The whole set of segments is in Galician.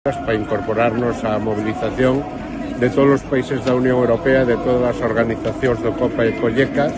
para incorporarnos á mobilización de todos os países da Unión Europea e de todas as organizacións do COPA e COLLECA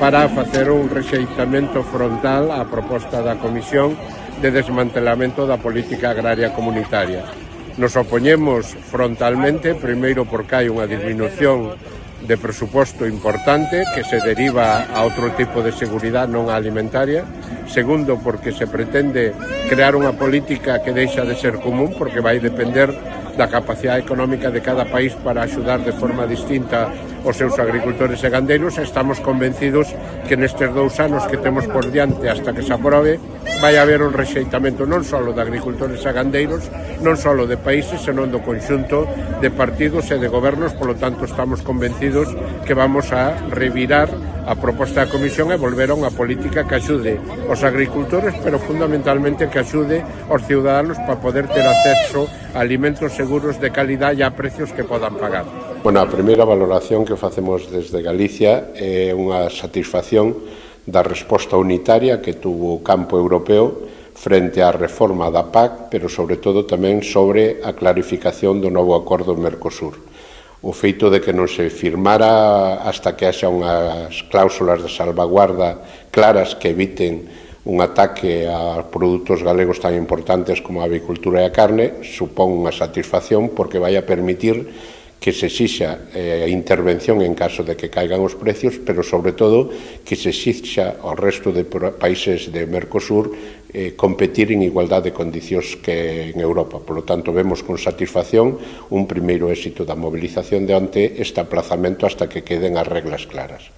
para facer un rexeitamento frontal á proposta da Comisión de desmantelamento da política agraria comunitaria. Nos opoñemos frontalmente, primeiro porque hai unha disminución de presuposto importante que se deriva a outro tipo de seguridade non alimentaria. Segundo, porque se pretende crear unha política que deixa de ser común, porque vai depender da capacidade económica de cada país para axudar de forma distinta os seus agricultores e gandeiros. Estamos convencidos que nestes 2 anos que temos por diante hasta que se aprobe vai haber un rexeitamento non só de agricultores e gandeiros, non só de países, senón do conxunto de partidos e de gobernos. Polo tanto, estamos convencidos que vamos a revirar a proposta da Comisión e volver a unha política que axude aos agricultores, pero fundamentalmente que axude aos ciudadanos para poder ter acceso a alimentos seguros de calidade e a precios que podan pagar. Bueno, a primeira valoración que facemos desde Galicia é unha satisfacción da resposta unitaria que tuvo o campo europeo frente á reforma da PAC, pero sobre todo tamén sobre a clarificación do novo acordo Mercosur. O feito de que non se firmara hasta que haxa unhas cláusulas de salvaguarda claras que eviten un ataque a produtos galegos tan importantes como a avicultura e a carne, supón unha satisfacción porque vai a permitir que se exixa intervención en caso de que caigan os precios, pero sobre todo que se exixa ao resto de países de Mercosur competir en igualdade de condicións que en Europa. Por lo tanto, vemos con satisfacción un primeiro éxito da movilización de onte este aplazamento hasta que queden as reglas claras.